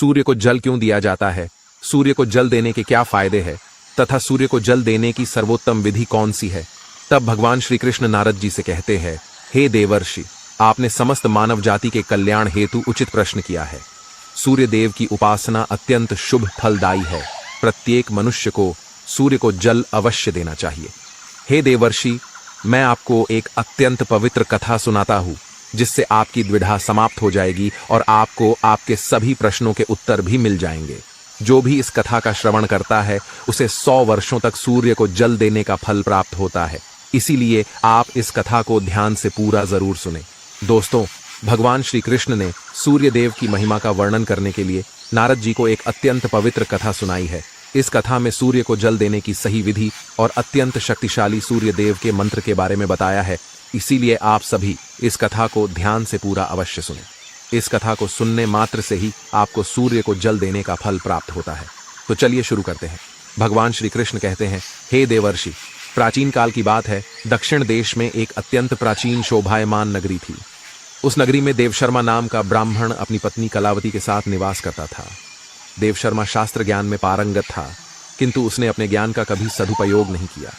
सूर्य को जल क्यों दिया जाता है, सूर्य को जल देने के क्या फायदे हैं, तथा सूर्य को जल देने की सर्वोत्तम विधि कौन सी है। तब भगवान श्री कृष्ण नारद जी से कहते हैं, हे देवर्षि, आपने समस्त मानव जाति के कल्याण हेतु उचित प्रश्न किया है। सूर्य देव की उपासना अत्यंत शुभ फलदायी है। प्रत्येक मनुष्य को सूर्य को जल अवश्य देना चाहिए। हे देवर्षि, मैं आपको एक अत्यंत पवित्र कथा सुनाता हूँ, जिससे आपकी द्विधा समाप्त हो जाएगी और आपको आपके सभी प्रश्नों के उत्तर भी मिल जाएंगे। जो भी इस कथा का श्रवण करता है उसे 100 वर्षों तक सूर्य को जल देने का फल प्राप्त होता है। इसीलिए आप इस कथा को ध्यान से पूरा जरूर सुने। दोस्तों, भगवान श्री कृष्ण ने सूर्य देव की महिमा का वर्णन करने के लिए नारद जी को एक अत्यंत पवित्र कथा सुनाई है। इस कथा में सूर्य को जल देने की सही विधि और अत्यंत शक्तिशाली सूर्य देव के मंत्र के बारे में बताया है। इसीलिए आप सभी इस कथा को ध्यान से पूरा अवश्य सुनें। इस कथा को सुनने मात्र से ही आपको सूर्य को जल देने का फल प्राप्त होता है। तो चलिए शुरू करते हैं। भगवान श्री कृष्ण कहते हैं, हे देवर्षि, प्राचीन काल की बात है। दक्षिण देश में एक अत्यंत प्राचीन शोभायमान नगरी थी। उस नगरी में देवशर्मा नाम का ब्राह्मण अपनी पत्नी कलावती के साथ निवास करता था। देवशर्मा शास्त्र ज्ञान में पारंगत था, किंतु उसने अपने ज्ञान का कभी सदुपयोग नहीं किया।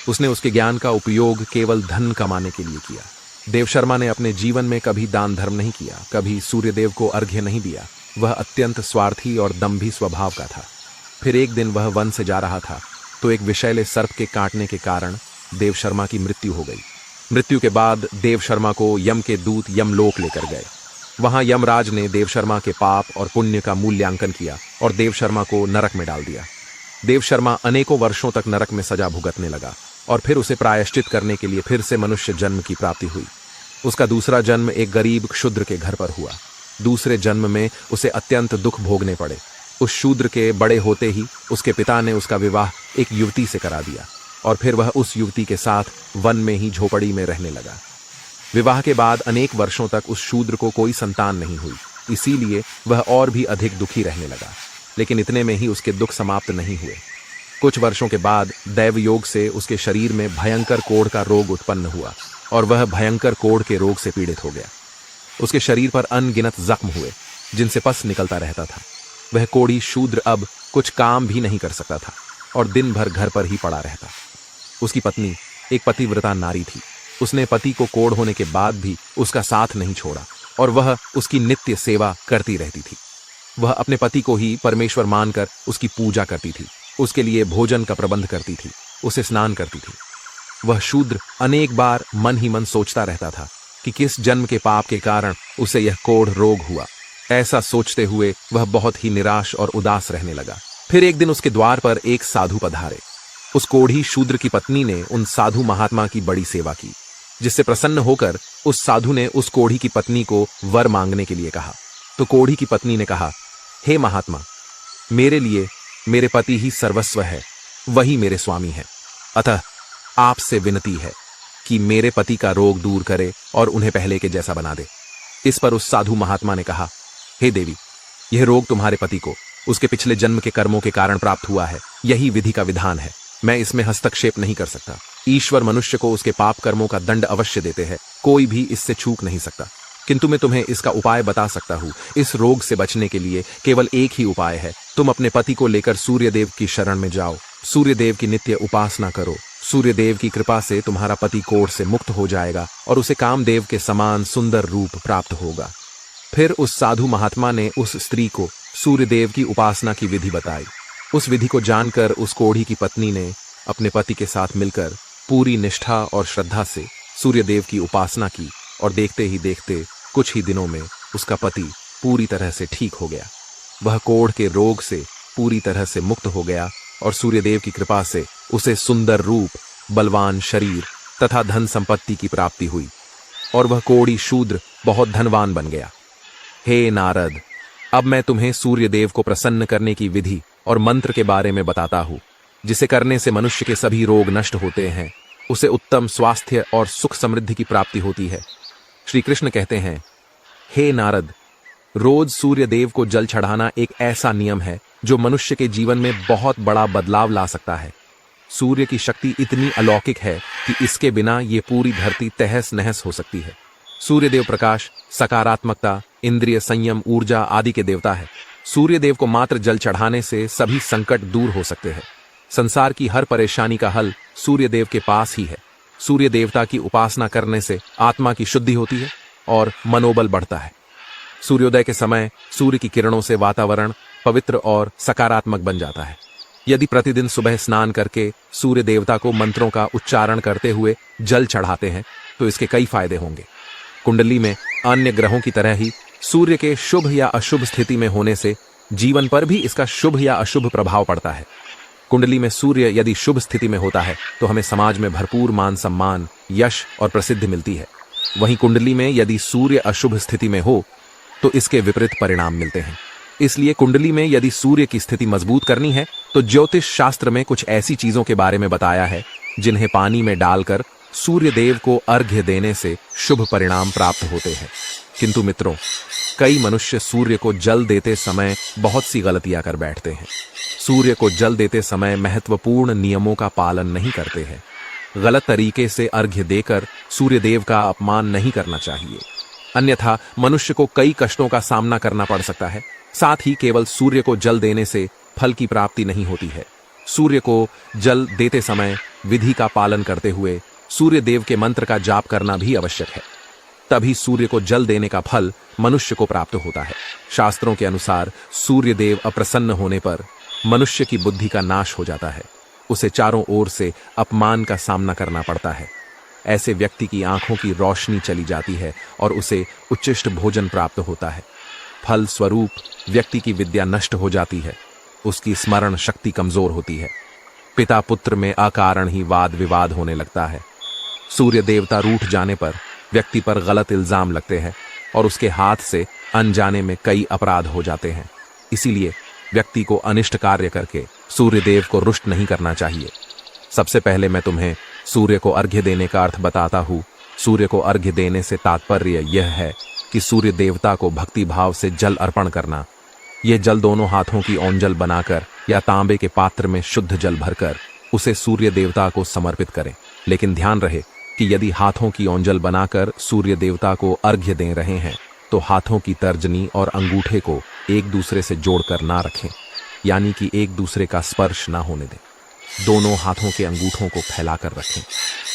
उसने उसके ज्ञान का उपयोग केवल धन कमाने के लिए किया। देवशर्मा ने अपने जीवन में कभी दान धर्म नहीं किया, कभी सूर्यदेव को अर्घ्य नहीं दिया। वह अत्यंत स्वार्थी और दंभी स्वभाव का था। फिर एक दिन वह वन से जा रहा था तो एक विषैले सर्प के काटने के कारण देवशर्मा की मृत्यु हो गई। मृत्यु के बाद देवशर्मा को यम के दूत यमलोक लेकर गए। वहां यमराज ने देवशर्मा के पाप और पुण्य का मूल्यांकन किया और देवशर्मा को नरक में डाल दिया। देवशर्मा अनेकों वर्षों तक नरक में सजा भुगतने लगा और फिर उसे प्रायश्चित करने के लिए फिर से मनुष्य जन्म की प्राप्ति हुई। उसका दूसरा जन्म एक गरीब क्षुद्र के घर पर हुआ। दूसरे जन्म में उसे अत्यंत दुख भोगने पड़े। उस शूद्र के बड़े होते ही उसके पिता ने उसका विवाह एक युवती से करा दिया और फिर वह उस युवती के साथ वन में ही झोपड़ी में रहने लगा। विवाह के बाद अनेक वर्षों तक उस शूद्र को कोई संतान नहीं हुई, इसीलिए वह और भी अधिक दुखी रहने लगा। लेकिन इतने में ही उसके दुख समाप्त नहीं हुए। कुछ वर्षों के बाद दैव योग से उसके शरीर में भयंकर कोढ़ का रोग उत्पन्न हुआ और वह भयंकर कोढ़ के रोग से पीड़ित हो गया। उसके शरीर पर अनगिनत जख्म हुए जिनसे पस निकलता रहता था। वह कोढ़ी शूद्र अब कुछ काम भी नहीं कर सकता था और दिन भर घर पर ही पड़ा रहता। उसकी पत्नी एक पतिव्रता नारी थी। उसने पति को कोढ़ होने के बाद भी उसका साथ नहीं छोड़ा और वह उसकी नित्य सेवा करती रहती थी। वह अपने पति को ही परमेश्वर मानकर उसकी पूजा करती थी, उसके लिए भोजन का प्रबंध करती थी, उसे स्नान करती थी। वह शूद्र अनेक बार मन ही मन सोचता रहता था कि किस जन्म के पाप के कारण उसे यह कोढ़ रोग हुआ। ऐसा सोचते हुए वह बहुत ही निराश और उदास रहने लगा। फिर एक दिन उसके द्वार पर एक साधु पधारे। उस कोढ़ी शूद्र की पत्नी ने उन साधु महात्मा की बड़ी सेवा की, जिससे प्रसन्न होकर उस साधु ने उस कोढ़ी की पत्नी को वर मांगने के लिए कहा। तो कोढ़ी की पत्नी ने कहा, हे महात्मा, मेरे लिए मेरे पति ही सर्वस्व है, वही मेरे स्वामी है। अतः आपसे विनती है कि मेरे पति का रोग दूर करे और उन्हें पहले के जैसा बना दे। इस पर उस साधु महात्मा ने कहा, हे देवी, यह रोग तुम्हारे पति को उसके पिछले जन्म के कर्मों के कारण प्राप्त हुआ है। यही विधि का विधान है। मैं इसमें हस्तक्षेप नहीं कर सकता। ईश्वर मनुष्य को उसके पाप कर्मों का दंड अवश्य देते हैं, कोई भी इससे चूक नहीं सकता। किंतु मैं तुम्हें इसका उपाय बता सकता हूँ। इस रोग से बचने के लिए केवल एक ही उपाय है। तुम अपने पति को लेकर सूर्यदेव की शरण में जाओ, सूर्यदेव की नित्य उपासना करो। सूर्यदेव की कृपा से तुम्हारा पति कोढ़ से मुक्त हो जाएगा और उसे कामदेव के समान सुंदर रूप प्राप्त होगा। फिर उस साधु महात्मा ने उस स्त्री को सूर्यदेव की उपासना की विधि बताई। उस विधि को जानकर उस कोढ़ी की पत्नी ने अपने पति के साथ मिलकर पूरी निष्ठा और श्रद्धा से सूर्यदेव की उपासना की और देखते ही देखते कुछ ही दिनों में उसका पति पूरी तरह से ठीक हो गया। वह कोढ़ के रोग से पूरी तरह से मुक्त हो गया और सूर्यदेव की कृपा से उसे सुंदर रूप, बलवान शरीर तथा धन संपत्ति की प्राप्ति हुई और वह कोढ़ी शूद्र बहुत धनवान बन गया। हे नारद, अब मैं तुम्हें सूर्यदेव को प्रसन्न करने की विधि और मंत्र के बारे में बताता हूँ, जिसे करने से मनुष्य के सभी रोग नष्ट होते हैं, उसे उत्तम स्वास्थ्य और सुख समृद्धि की प्राप्ति होती है। श्री कृष्ण कहते हैं, हे नारद, रोज सूर्यदेव को जल चढ़ाना एक ऐसा नियम है जो मनुष्य के जीवन में बहुत बड़ा बदलाव ला सकता है। सूर्य की शक्ति इतनी अलौकिक है कि इसके बिना ये पूरी धरती तहस नहस हो सकती है। सूर्यदेव प्रकाश, सकारात्मकता, इंद्रिय संयम, ऊर्जा आदि के देवता है। सूर्यदेव को मात्र जल चढ़ाने से सभी संकट दूर हो सकते हैं। संसार की हर परेशानी का हल सूर्यदेव के पास ही है। सूर्य देवता की उपासना करने से आत्मा की शुद्धि होती है और मनोबल बढ़ता है। सूर्योदय के समय सूर्य की किरणों से वातावरण पवित्र और सकारात्मक बन जाता है। यदि प्रतिदिन सुबह स्नान करके सूर्य देवता को मंत्रों का उच्चारण करते हुए जल चढ़ाते हैं तो इसके कई फायदे होंगे। कुंडली में अन्य ग्रहों की तरह ही सूर्य के शुभ या अशुभ स्थिति में होने से जीवन पर भी इसका शुभ या अशुभ प्रभाव पड़ता है। कुंडली में सूर्य यदि शुभ स्थिति में होता है तो हमें समाज में भरपूर मान सम्मान, यश और प्रसिद्धि मिलती है। वहीं कुंडली में यदि सूर्य अशुभ स्थिति में हो तो इसके विपरीत परिणाम मिलते हैं। इसलिए कुंडली में यदि सूर्य की स्थिति मजबूत करनी है तो ज्योतिष शास्त्र में कुछ ऐसी चीजों के बारे में बताया है जिन्हें पानी में डालकर सूर्य देव को अर्घ्य देने से शुभ परिणाम प्राप्त होते हैं। किंतु मित्रों, कई मनुष्य सूर्य को जल देते समय बहुत सी गलतियां कर बैठते हैं। सूर्य को जल देते समय महत्वपूर्ण नियमों का पालन नहीं करते हैं। गलत तरीके से अर्घ्य देकर सूर्य देव का अपमान नहीं करना चाहिए, अन्यथा मनुष्य को कई कष्टों का सामना करना पड़ सकता है। साथ ही केवल सूर्य को जल देने से फल की प्राप्ति नहीं होती है। सूर्य को जल देते समय विधि का पालन करते हुए सूर्य देव के मंत्र का जाप करना भी आवश्यक है, तभी सूर्य को जल देने का फल मनुष्य को प्राप्त होता है। शास्त्रों के अनुसार सूर्य देव अप्रसन्न होने पर मनुष्य की बुद्धि का नाश हो जाता है। उसे चारों ओर से अपमान का सामना करना पड़ता है। ऐसे व्यक्ति की आंखों की रोशनी चली जाती है और उसे उच्चिष्ट भोजन प्राप्त होता है। फल स्वरूप व्यक्ति की विद्या नष्ट हो जाती है, उसकी स्मरण शक्ति कमजोर होती है। पिता पुत्र में अकारण ही वाद विवाद होने लगता है। सूर्य देवता रूठ जाने पर व्यक्ति पर गलत इल्जाम लगते हैं और उसके हाथ से अनजाने में कई अपराध हो जाते हैं। इसीलिए व्यक्ति को अनिष्ट कार्य करके सूर्य देव को रुष्ट नहीं करना चाहिए। सबसे पहले मैं तुम्हें सूर्य को अर्घ्य देने का अर्थ बताता हूँ। सूर्य को अर्घ्य देने से तात्पर्य यह है कि सूर्य देवता को भक्ति भाव से जल अर्पण करना। यह जल दोनों हाथों की ओंजल बनाकर या तांबे के पात्र में शुद्ध जल भरकर उसे सूर्य देवता को समर्पित करें। लेकिन ध्यान रहे कि यदि हाथों की ओंजल बनाकर सूर्य देवता को अर्घ्य दे रहे हैं तो हाथों की तर्जनी और अंगूठे को एक दूसरे से जोड़कर ना रखें, यानी कि एक दूसरे का स्पर्श ना होने दें। दोनों हाथों के अंगूठों को फैलाकर रखें।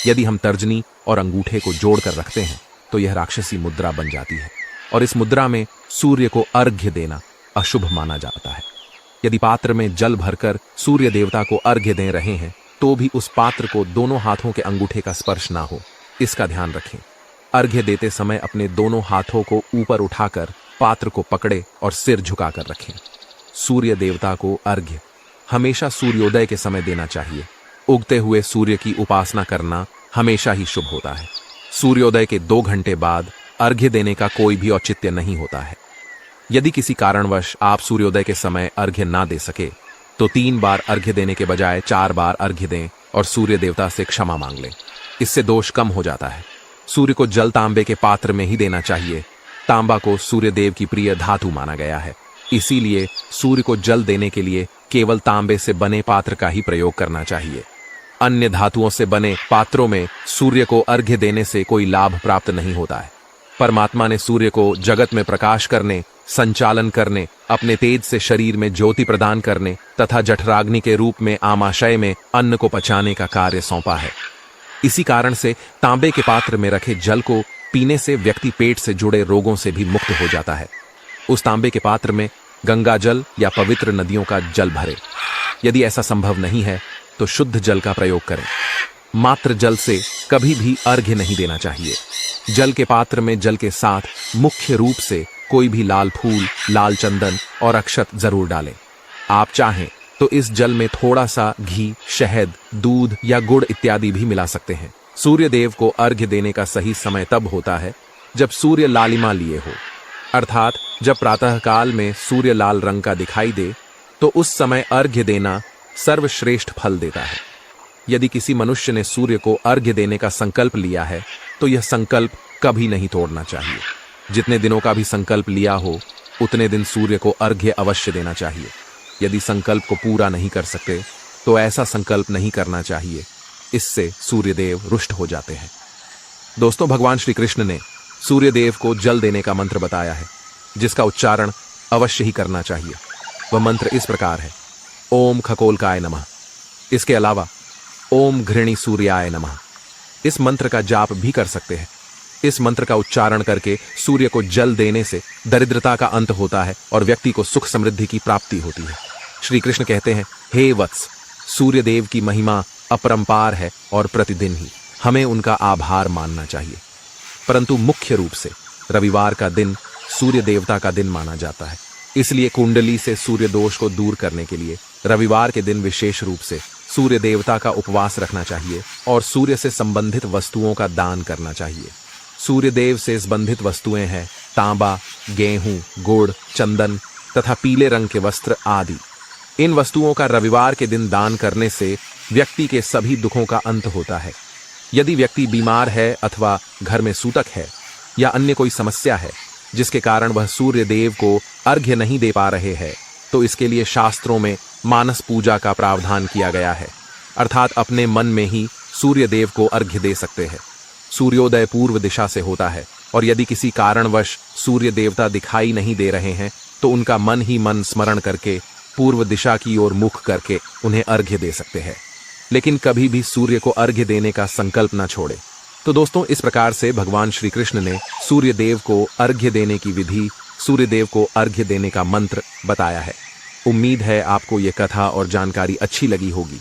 यदि हम तर्जनी और अंगूठे को जोड़कर रखते हैं तो यह राक्षसी मुद्रा बन जाती है और इस मुद्रा में सूर्य को अर्घ्य देना अशुभ माना जाता है। यदि पात्र में जल भरकर सूर्य देवता को अर्घ्य दे रहे हैं तो भी उस पात्र को दोनों हाथों के अंगूठे का स्पर्श ना हो, इसका ध्यान रखें। अर्घ्य देते समय अपने दोनों हाथों को ऊपर उठाकर पात्र को पकड़े और सिर झुकाकर रखें। सूर्य देवता को अर्घ्य हमेशा सूर्योदय के समय देना चाहिए। उगते हुए सूर्य की उपासना करना हमेशा ही शुभ होता है। सूर्योदय के 2 घंटे बाद अर्घ्य देने का कोई भी औचित्य नहीं होता है। यदि किसी कारणवश आप सूर्योदय के समय अर्घ्य ना दे सके तो 3 बार अर्घ्य देने के बजाय 4 बार अर्घ्य दें और सूर्य देवता से क्षमा मांग लें। इससे दोष कम हो जाता है। सूर्य को जल तांबे के पात्र में ही देना चाहिए। तांबा को सूर्य देव की प्रिय धातु माना गया है, इसीलिए सूर्य को जल देने के लिए केवल तांबे से बने पात्र का ही प्रयोग करना चाहिए। अन्य धातुओं से बने पात्रों में सूर्य को अर्घ्य देने से कोई लाभ प्राप्त नहीं होता है। परमात्मा ने सूर्य को जगत में प्रकाश करने, संचालन करने, अपने तेज से शरीर में ज्योति प्रदान करने तथा जठराग्नि के रूप में आमाशय में अन्न को पचाने का कार्य सौंपा है। इसी कारण से तांबे के पात्र में रखे जल को पीने से व्यक्ति पेट से जुड़े रोगों से भी मुक्त हो जाता है। उस तांबे के पात्र में गंगा जल या पवित्र नदियों का जल भरे। यदि ऐसा संभव नहीं है तो शुद्ध जल का प्रयोग करें। मात्र जल से कभी भी अर्घ्य नहीं देना चाहिए। जल के पात्र में जल के साथ मुख्य रूप से कोई भी लाल फूल, लाल चंदन और अक्षत जरूर डालें। आप चाहें तो इस जल में थोड़ा सा घी, शहद, दूध या गुड़ इत्यादि भी मिला सकते हैं। सूर्य देव को अर्घ्य देने का सही समय तब होता है जब सूर्य लालिमा लिए हो, अर्थात जब प्रातःकाल में सूर्य लाल रंग का दिखाई दे तो उस समय अर्घ्य देना सर्वश्रेष्ठ फल देता है। यदि किसी मनुष्य ने सूर्य को अर्घ्य देने का संकल्प लिया है तो यह संकल्प कभी नहीं तोड़ना चाहिए। जितने दिनों का भी संकल्प लिया हो उतने दिन सूर्य को अर्घ्य अवश्य देना चाहिए। यदि संकल्प को पूरा नहीं कर सकते तो ऐसा संकल्प नहीं करना चाहिए, इससे सूर्यदेव रुष्ट हो जाते हैं। दोस्तों, भगवान श्री कृष्ण ने सूर्यदेव को जल देने का मंत्र बताया है, जिसका उच्चारण अवश्य ही करना चाहिए। वह मंत्र इस प्रकार है, ओम खकोलकाय नमः। इसके अलावा ओम घृणी सूर्याय नमः, इस मंत्र का जाप भी कर सकते हैं। इस मंत्र का उच्चारण करके सूर्य को जल देने से दरिद्रता का अंत होता है और व्यक्ति को सुख समृद्धि की प्राप्ति होती है। श्री कृष्ण कहते हैं, हे वत्स, सूर्य देव की महिमा अपरंपार है और प्रतिदिन ही हमें उनका आभार मानना चाहिए। परंतु मुख्य रूप से रविवार का दिन सूर्य देवता का दिन माना जाता है, इसलिए कुंडली से सूर्य दोष को दूर करने के लिए रविवार के दिन विशेष रूप से सूर्य देवता का उपवास रखना चाहिए और सूर्य से संबंधित वस्तुओं का दान करना चाहिए। सूर्य देव से संबंधित वस्तुएं हैं तांबा, गेहूं, गुड़, चंदन तथा पीले रंग के वस्त्र आदि। इन वस्तुओं का रविवार के दिन दान करने से व्यक्ति के सभी दुखों का अंत होता है। यदि व्यक्ति बीमार है अथवा घर में सूतक है या अन्य कोई समस्या है जिसके कारण वह सूर्य देव को अर्घ्य नहीं दे पा रहे हैं, तो इसके लिए शास्त्रों में मानस पूजा का प्रावधान किया गया है, अर्थात अपने मन में ही सूर्य देव को अर्घ्य दे सकते हैं। सूर्योदय पूर्व दिशा से होता है और यदि किसी कारणवश सूर्य देवता दिखाई नहीं दे रहे हैं तो उनका मन ही मन स्मरण करके पूर्व दिशा की ओर मुख करके उन्हें अर्घ्य दे सकते हैं, लेकिन कभी भी सूर्य को अर्घ्य देने का संकल्प न छोड़े। तो दोस्तों, इस प्रकार से भगवान श्री कृष्ण ने सूर्य देव को अर्घ्य देने की विधि, सूर्य देव को अर्घ्य देने का मंत्र बताया है। उम्मीद है आपको ये कथा और जानकारी अच्छी लगी होगी।